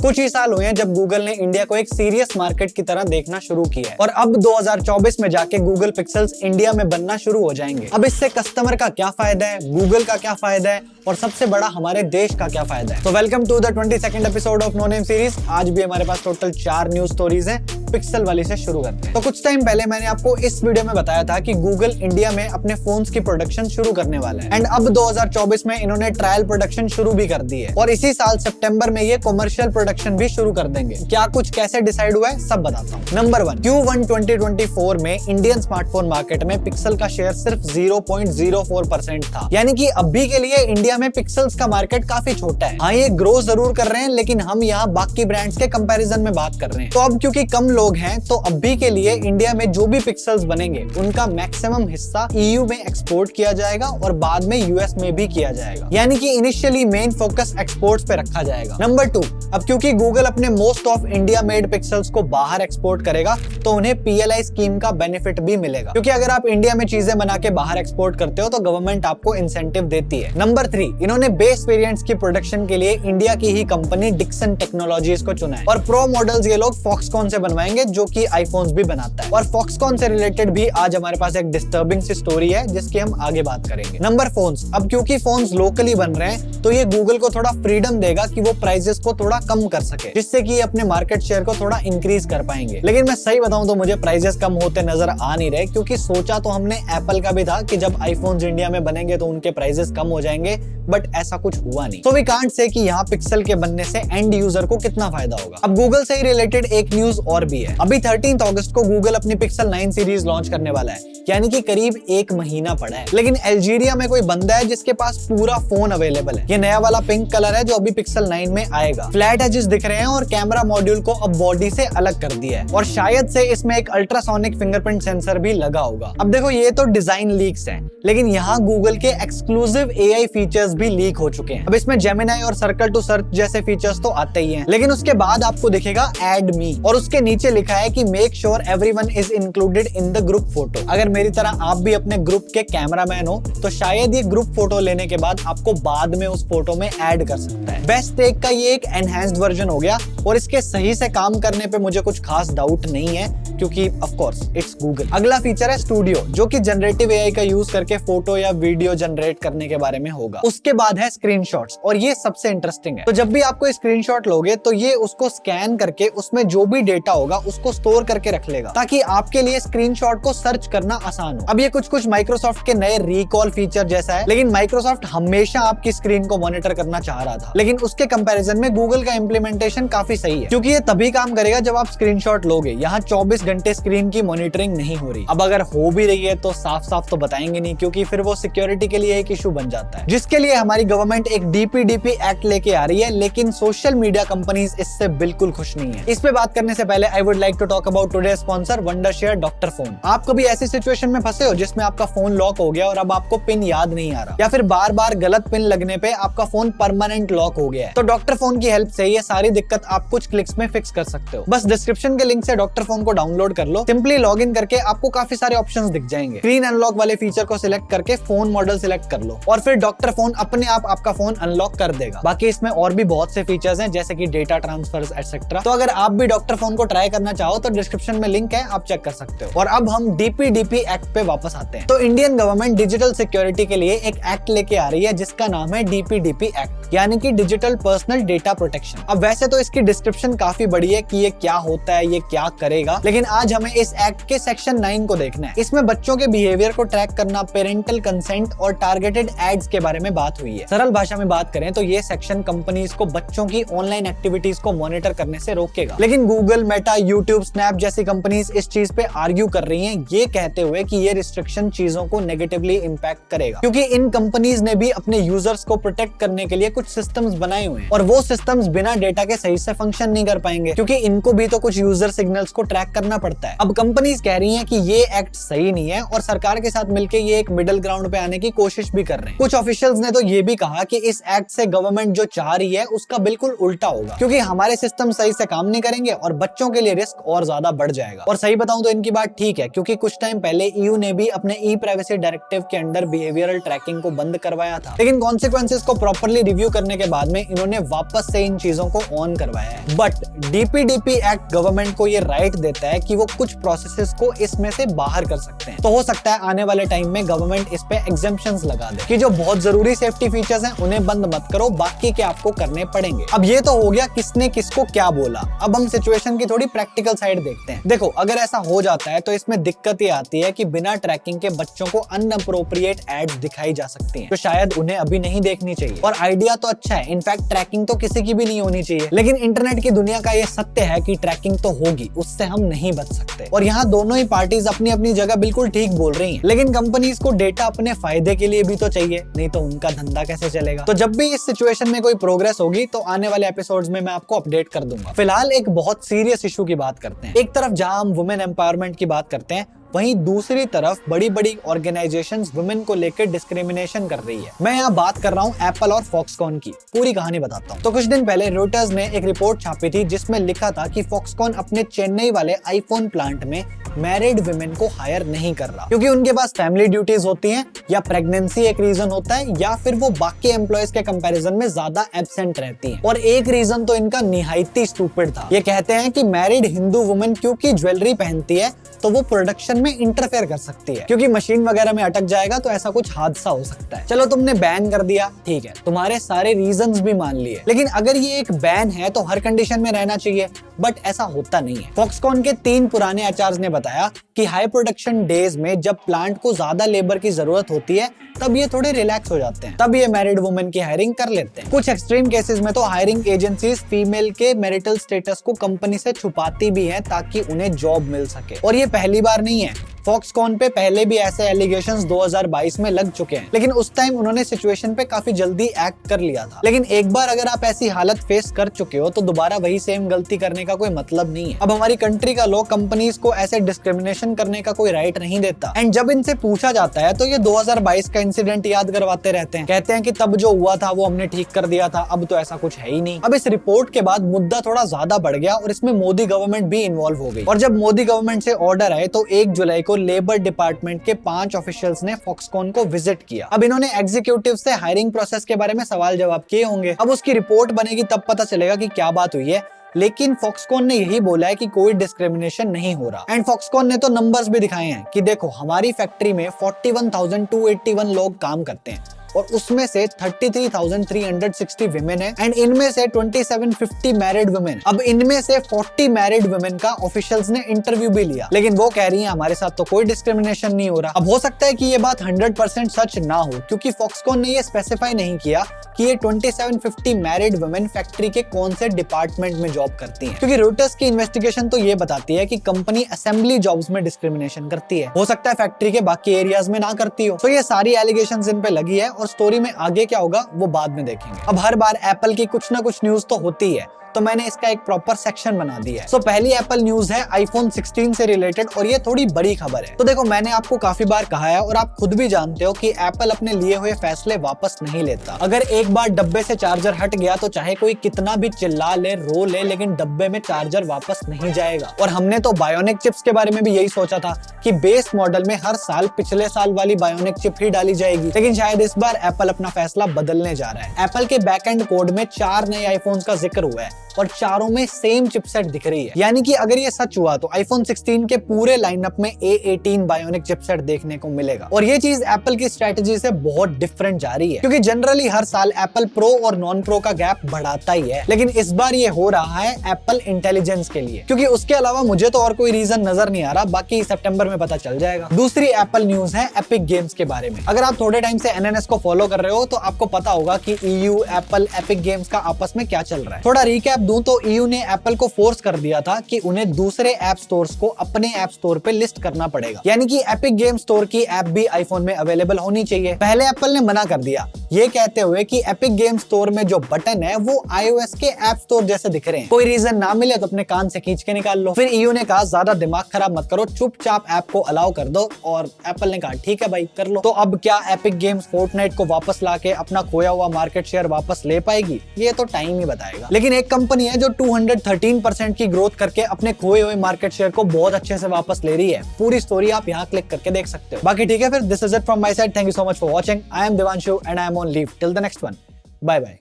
कुछ ही साल हुए हैं जब गूगल ने इंडिया को एक सीरियस मार्केट की तरह देखना शुरू किया है और अब 2024 में जाके गूगल पिक्सल्स इंडिया में बनना शुरू हो जाएंगे। अब इससे कस्टमर का क्या फायदा है, गूगल का क्या फायदा है और सबसे बड़ा हमारे देश का क्या फायदा है। तो welcome to the 22nd episode of no name series. आज भी हमारे पास टोटल 4 न्यूज स्टोरीज हैं। पिक्सल वाली से शुरू करते हैं। तो कुछ टाइम पहले मैंने आपको इस वीडियो में बताया था कि गूगल इंडिया में अपने फोन्स की प्रोडक्शन शुरू करने वाला है एंड अब 2024 में इन्होंने ट्रायल प्रोडक्शन शुरू भी कर दी है और इसी साल सितंबर में ये कमर्शियल प्रोडक्शन भी शुरू कर देंगे। क्या कुछ कैसे डिसाइड हुआ है सब बताता हूँ। नंबर 1, Q1 2024 में इंडियन स्मार्टफोन मार्केट में पिक्सल का शेयर सिर्फ 0.04% था, यानी कि अभी के लिए इंडिया में पिक्सल्स का मार्केट काफी छोटा है। हाँ, ये ग्रो जरूर कर रहे हैं लेकिन हम यहाँ बाकी ब्रांड्स के कंपैरिजन में बात कर रहे हैं। तो अब क्योंकि कम लोग हैं तो अभी के लिए इंडिया में जो भी पिक्सल्स बनेंगे उनका मैक्सिमम हिस्सा EU में एक्सपोर्ट किया जाएगा और बाद में US में भी किया जाएगा, यानी कि इनिशियली मेन फोकस एक्सपोर्ट्स पे रखा जाएगा। नंबर 2, अब क्योंकि गूगल अपने most of India made pixels को बाहर एक्सपोर्ट करेगा तो उन्हें PLI स्कीम का बेनिफिट भी मिलेगा, क्योंकि अगर आप इंडिया में चीजें बना के बाहर एक्सपोर्ट करते हो तो गवर्नमेंट आपको इंसेंटिव देती है। नंबर 3, इन्होंने बेस वेरिएंट्स की प्रोडक्शन के लिए इंडिया की ही कंपनी डिक्सन टेक्नोलॉजीज को चुना है और प्रो मॉडल्स ये लोग फॉक्सकॉन से बनवाएंगे जो कि आईफोन्स भी बनाता है। और फॉक्सकॉन से रिलेटेड भी आज हमारे पास एक डिस्टर्बिंग सी स्टोरी है जिसकी हम आगे बात करेंगे। नंबर 4, अब क्योंकि फोन्स लोकली बन रहे हैं तो ये गूगल को थोड़ा फ्रीडम देगा कि वो प्राइसेस को थोड़ा कम कर सके, जिससे कि अपने मार्केट शेयर को थोड़ा इंक्रीज कर पाएंगे। लेकिन मैं सही बताऊं तो मुझे प्राइसेस कम होते नजर आ नहीं रहे, क्योंकि सोचा तो हमने एप्पल का भी था कि जब आईफोन्स इंडिया में बनेंगे तो उनके प्राइसेस कम हो जाएंगे, बट ऐसा कुछ हुआ नहीं। तो वी कांट से कि यहाँ पिक्सल के बनने से एंड यूजर को कितना फायदा होगा। अब गूगल से ही रिलेटेड एक न्यूज और भी है। अभी 13 अगस्त को गूगल अपनी पिक्सल 9 सीरीज लॉन्च करने वाला है, यानी कि करीब 1 महीना पड़ा है। लेकिन अल्जीरिया में कोई बंदा है जिसके पास पूरा फोन अवेलेबल है। ये नया वाला पिंक कलर है जो अभी पिक्सल 9 में आएगा। फ्लैट एजेस दिख रहे हैं और कैमरा मॉड्यूल को अब बॉडी से अलग कर दिया है और शायद से इसमें एक अल्ट्रासोनिक फिंगरप्रिंट सेंसर भी लगा होगा। अब देखो, ये तो डिजाइन लीक्स हैं, लेकिन यहाँ गूगल के एक्सक्लूसिव AI फीचर्स भी लीक हो चुके हैं। अब इसमें जेमिनाई और सर्कल टू सर्च जैसे फीचर्स तो आते ही हैं, लेकिन उसके बाद आपको दिखेगा ऐड मी और उसके नीचे लिखा है कि make sure everyone is included in the group photo. अगर मेरी तरह आप भी अपने ग्रुप के कैमरामैन हो तो शायद ये ग्रुप फोटो लेने के बाद आपको बाद में उस फोटो में ऐड कर सकता है। बेस्ट टेक का ये एक एनहांस्ड वर्जन हो गया और इसके सही से काम करने पे मुझे कुछ खास डाउट नहीं है, क्योंकि ऑफ कोर्स इट्स गूगल। अगला फीचर है स्टूडियो, जो कि जनरेटिव AI का यूज करके फोटो या वीडियो जनरेट करने के बारे में होगा। उसके बाद है स्क्रीनशॉट्स और ये सबसे इंटरेस्टिंग है। तो जब भी आप कोई स्क्रीनशॉट लोगे तो ये उसको स्कैन करके उसमें जो भी डेटा होगा उसको स्टोर करके रख लेगा, ताकि आपके लिए स्क्रीनशॉट को सर्च करना आसान हो। अब ये कुछ माइक्रोसॉफ्ट के नए रिकॉल फीचर जैसा है, लेकिन माइक्रोसॉफ्ट हमेशा आपकी स्क्रीन को मॉनिटर करना चाह रहा था, लेकिन उसके कंपैरिजन में गूगल का इंप्लीमेंटेशन काफी सही है, क्योंकि ये तभी काम करेगा जब आप स्क्रीनशॉट लोगे। यहाँ 24 घंटे स्क्रीन की मॉनिटरिंग नहीं हो रही। अब अगर हो भी रही है तो साफ साफ तो बताएंगे नहीं, क्योंकि फिर वो सिक्योरिटी के लिए एक इशू बन जाता है, जिसके लिए हमारी गवर्नमेंट एक DPDP एक्ट लेके आ रही है, लेकिन सोशल मीडिया कंपनीज इससे बिल्कुल खुश नहीं है। इस पे बात करने से पहले I would like to talk about today sponsor Wondershare doctor phone. आप कभी ऐसी सिचुएशन में फंसे हो जिसमें आपका फोन लॉक हो गया और अब आपको पिन याद नहीं आ रहा, या फिर बार बार गलत पिन लगने पे आपका फोन परमानेंट लॉक हो गया है, तो डॉक्टर फोन की हेल्प से ये सारी दिक्कत आप कुछ क्लिक्स में फिक्स कर सकते हो। बस डिस्क्रिप्शन के लिंक से डॉक्टर फोन को डाउनलोड कर लो। सिंपली लॉग इन करके आपको काफी सारे ऑप्शंस दिख जाएंगे। स्क्रीन अनलॉक वाले फीचर को सिलेक्ट करके फोन मॉडल सिलेक्ट कर लो और फिर डॉक्टर फोन अपने आप आपका फोन अनलॉक कर देगा। बाकी इसमें और भी बहुत से फीचर्स हैं, जैसे कि डेटा ट्रांसफर्स एटसेट्रा। तो अगर आप भी डॉक्टर फोन को ट्राई करना चाहो तो डिस्क्रिप्शन में लिंक है, आप चेक कर सकते हो। और अब हम DPDP एक्ट पे वापस आते हैं। तो इंडियन गवर्नमेंट डिजिटल सिक्योरिटी के लिए एक एक्ट लेके आ रही है जिसका नाम है DPDP एक्ट, यानी कि डिजिटल पर्सनल डेटा प्रोटेक्शन। अब वैसे तो इसकी डिस्क्रिप्शन काफी बड़ी है कि ये क्या होता है, ये क्या करेगा, लेकिन आज हमें इस एक्ट के सेक्शन 9 को देखना है। इसमें बच्चों के बिहेवियर को ट्रैक करना, पेरेंटल कंसेंट और टारगेटेड एड्स के बारे में बात हुई है। सरल भाषा में बात करें तो ये सेक्शन कंपनीज को बच्चों की ऑनलाइन एक्टिविटीज को मॉनिटर करने से रोकेगा। लेकिन गूगल, मेटा, यूट्यूब, स्नैप जैसी कंपनीज इस चीज पे आर्ग्यू कर रही हैं, ये कहते हुए कि ये रिस्ट्रिक्शन चीजों को नेगेटिवली इंपैक्ट करेगा, क्योंकि इन कंपनीज ने भी अपने यूजर्स को प्रोटेक्ट करने के लिए कुछ सिस्टम्स बनाए हुए हैं और वो सिस्टम्स बिना डेटा के सही से फंक्शन नहीं कर पाएंगे, क्योंकि इनको भी तो कुछ यूजर सिग्नल्स को ट्रैक करना करना पड़ता है। अब कंपनीज कह रही हैं कि ये एक्ट सही नहीं है और सरकार के साथ मिलकर ये एक मिडिल ग्राउंड पे आने की कोशिश भी कर रहे हैं। कुछ ऑफिशियल्स ने तो ये भी कहा कि इस एक्ट से गवर्नमेंट जो चाह रही है उसका बिल्कुल उल्टा होगा, क्योंकि हमारे सिस्टम सही से काम नहीं करेंगे और बच्चों के लिए रिस्क और ज्यादा बढ़ जाएगा। और सही बताऊं तो इनकी बात ठीक है, क्योंकि कुछ टाइम पहले ईयू ने भी अपने ई प्राइवेसी डायरेक्टिव के अंडर बिहेवियरल ट्रैकिंग को बंद करवाया था, लेकिन कॉन्सिक्वेंसेस को प्रॉपर्ली रिव्यू करने के बाद में इन्होंने वापस से इन चीजों को ऑन करवाया है। बट डीपीडीपी एक्ट गवर्नमेंट को ये राइट देता है कि वो कुछ प्रोसेसेस को इसमें से बाहर कर सकते हैं। तो हो सकता है आने वाले टाइम में गवर्नमेंट इस पे एग्जेम्पशंस लगा दे कि जो बहुत जरूरी सेफ्टी फीचर्स हैं उन्हें बंद मत करो, बाकी के आपको करने पड़ेंगे। अब ये तो हो गया किसने किसको क्या बोला। अब हम सिचुएशन की थोड़ी प्रैक्टिकल साइड देखते हैं। देखो, अगर ऐसा हो जाता है तो इसमें दिक्कत ये आती है कि बिना ट्रैकिंग के बच्चों को अनअप्रोप्रिएट एड्स दिखाई जा सकती हैं, तो शायद उन्हें अभी नहीं देखनी चाहिए। और आइडिया तो अच्छा है, इनफैक्ट ट्रैकिंग तो किसी की भी नहीं होनी चाहिए, लेकिन इंटरनेट की दुनिया का ये सत्य है कि ट्रैकिंग तो होगी, उससे हम नहीं बच सकते। और यहाँ दोनों ही पार्टीज अपनी अपनी जगह बिल्कुल ठीक बोल रही हैं, लेकिन कंपनीज को डेटा अपने फायदे के लिए भी तो चाहिए, नहीं तो उनका धंधा कैसे चलेगा। तो जब भी इस सिचुएशन में कोई प्रोग्रेस होगी तो आने वाले एपिसोड्स में मैं आपको अपडेट कर दूंगा। फिलहाल एक बहुत सीरियस इशू की बात करते हैं। एक तरफ जहां हम वुमेन एम्पावरमेंट की बात करते हैं, वहीं दूसरी तरफ बड़ी बड़ी ऑर्गेनाइजेशंस वुमेन को लेकर डिस्क्रिमिनेशन कर रही है। मैं यहाँ बात कर रहा हूँ एप्पल और फॉक्सकॉन की। पूरी कहानी बताता हूँ। तो कुछ दिन पहले रॉयटर्स ने एक रिपोर्ट छापी थी जिसमें लिखा था कि फॉक्सकॉन अपने चेन्नई वाले आईफोन प्लांट में मैरिड वुमेन को हायर नहीं कर रहा, क्योंकि उनके पास फैमिली ड्यूटीज होती हैं, या प्रेगनेंसी एक रीजन होता है, या फिर वो बाकी एम्प्लॉयज के कंपैरिजन में ज्यादा एब्सेंट रहती हैं। और एक रीजन तो इनका निहायती स्टूपिड था। ये कहते हैं कि मैरिड हिंदू वुमेन क्योंकि ज्वेलरी पहनती है तो वो प्रोडक्शन में इंटरफेयर कर सकती है, क्योंकि मशीन वगैरह में अटक जाएगा तो ऐसा कुछ हादसा हो सकता है। चलो, तुमने बैन कर दिया, ठीक है, तुम्हारे सारे रीजंस भी मान लिए, लेकिन अगर ये एक बैन है तो हर कंडीशन में रहना चाहिए, बट ऐसा होता नहीं है। फॉक्सकॉन के 3 पुराने एचआर्स ने बताया कि हाई प्रोडक्शन डेज में जब प्लांट को ज्यादा लेबर की जरूरत होती है तब ये थोड़े रिलैक्स हो जाते हैं, तब ये मैरिड वुमेन की हायरिंग कर लेते हैं। कुछ एक्सट्रीम केसेस में तो हायरिंग एजेंसीज फीमेल के मैरिटल स्टेटस को कंपनी से छुपाती भी हैं ताकि उन्हें जॉब मिल सके। और ये पहली बार नहीं है, फॉक्सकॉन पे पहले भी ऐसे एलिगेशंस 2022 में लग चुके हैं, लेकिन उस टाइम उन्होंने सिचुएशन पे काफी जल्दी एक्ट कर लिया था। लेकिन एक बार अगर आप ऐसी हालत फेस कर चुके हो तो दोबारा वही सेम गलती करने का कोई मतलब नहीं है। अब हमारी कंट्री का लॉ कंपनीज को ऐसे डिस्क्रिमिनेशन करने का कोई राइट नहीं देता। एंड जब इनसे पूछा जाता है तो ये 2022 का इंसिडेंट याद करवाते रहते हैं, कहते हैं कि तब जो हुआ था वो हमने ठीक कर दिया था, अब तो ऐसा कुछ है ही नहीं। अब इस रिपोर्ट के बाद मुद्दा थोड़ा ज्यादा बढ़ गया और इसमें मोदी गवर्नमेंट भी इन्वॉल्व हो गई। और जब मोदी गवर्नमेंट से ऑर्डर आए तो 1 जुलाई को लेबर डिपार्टमेंट के 5 ऑफिशियल्स ने फॉक्सकॉन को विजिट किया। अब इन्होंने एग्जीक्यूटिव से हायरिंग प्रोसेस के बारे में सवाल जवाब किए होंगे। अब उसकी रिपोर्ट बनेगी तब पता चलेगा कि क्या बात हुई है, लेकिन फॉक्सकॉन ने यही बोला है कि कोई डिस्क्रिमिनेशन नहीं हो रहा। एंड फॉक्सकॉन ने तो नंबर्स भी दिखाए हैं कि देखो, हमारी फैक्ट्री में 41,281 लोग काम करते हैं और उसमें से 33,360 विमेन है एंड इनमें से 2750 मैरिड वुमेन। अब इनमें से 40 मैरिड वुमेन का ऑफिशियल्स ने इंटरव्यू भी लिया, लेकिन वो कह रही हैं हमारे साथ तो कोई डिस्क्रिमिनेशन नहीं हो रहा। अब हो सकता है कि ये बात 100% सच ना हो, क्योंकि फॉक्सकॉन ने ये स्पेसिफाई नहीं किया कि ये 2750 मैरिड वुमेन फैक्ट्री के कौन से डिपार्टमेंट में जॉब करती हैं, क्योंकि रॉयटर्स की इन्वेस्टिगेशन तो ये बताती है कि कंपनी असेंबली जॉब्स में डिस्क्रिमिनेशन करती है। हो सकता है फैक्ट्री के बाकी एरियाज में ना करती हो। तो ये सारी एलिगेशंस इन पे लगी है और स्टोरी में आगे क्या होगा वो बाद में देखेंगे। अब हर बार एप्पल की कुछ ना कुछ न्यूज तो होती है, तो मैंने इसका एक प्रॉपर सेक्शन बना दिया है। सो पहली एप्पल न्यूज है आईफोन 16 से रिलेटेड और ये थोड़ी बड़ी खबर है। तो देखो, मैंने आपको काफी बार कहा है और आप खुद भी जानते हो कि एप्पल अपने लिए हुए फैसले वापस नहीं लेता। अगर एक बार डब्बे से चार्जर हट गया तो चाहे कोई कितना भी चिल्ला ले, रो ले, लेकिन डब्बे में चार्जर वापस नहीं जाएगा। और हमने तो बायोनिक चिप्स के बारे में भी यही सोचा था कि बेस मॉडल में हर साल पिछले साल वाली बायोनिक चिप ही डाली जाएगी, लेकिन शायद इस बार एप्पल अपना फैसला बदलने जा रहा है। एप्पल के बैकएंड कोड में 4 नए आईफोन्स का जिक्र हुआ है और चारों में सेम चिपसेट दिख रही है। यानी कि अगर ये सच हुआ तो आईफोन 16 के पूरे लाइनअप में A18 बायोनिक चिपसेट देखने को मिलेगा। और ये चीज एप्पल की स्ट्रेटजी से बहुत डिफरेंट जा रही है, क्योंकि जनरली हर साल एप्पल प्रो और नॉन प्रो का गैप बढ़ाता ही है, लेकिन इस बार ये हो रहा है एप्पल इंटेलिजेंस के लिए, क्योंकि उसके अलावा मुझे तो और कोई रीजन नजर नहीं आ रहा। बाकी सितंबर में पता चल जाएगा। दूसरी एप्पल न्यूज है एपिक गेम्स के बारे में। अगर आप थोड़े टाइम से एनएनएस को फॉलो कर रहे हो तो आपको पता होगा कि EU, एप्पल, एपिक गेम्स का आपस में क्या चल रहा है। थोड़ा रिकैप दूं तो EU ने एप्पल को फोर्स कर दिया था कि उन्हें दूसरे ऐप स्टोर्स को अपने ऐप स्टोर पे लिस्ट करना पड़ेगा, यानी कि एपिक गेम स्टोर की ऐप भी आईफोन में अवेलेबल होनी चाहिए। पहले एप्पल ने मना कर दिया, ये कहते हुए कि एपिक गेम स्टोर में जो बटन है वो iOS के ऐप स्टोर जैसे दिख रहे हैं। कोई रीजन ना मिले तो अपने कान से खींच के निकाल लो। फिर EU ने कहा ज्यादा दिमाग खराब मत करो, चुपचाप ऐप को अलाउ कर दो, और एप्पल ने कहा ठीक है भाई कर लो। तो अब क्या एपिक गेम्स फोर्टनाइट को वापस लाके अपना खोया हुआ मार्केट शेयर वापस ले पाएगी? ये तो टाइम ही बताएगा। लेकिन एक कंपनी है जो 213% की ग्रोथ करके अपने खोए हुए मार्केट शेयर को बहुत अच्छे से वापस ले रही है। पूरी स्टोरी आप यहाँ क्लिक करके देख सकते हो। बाकी ठीक है, फिर this is it from my side. Thank you so much for watching. I am Devanshu and I am on leave till the next one. Bye bye.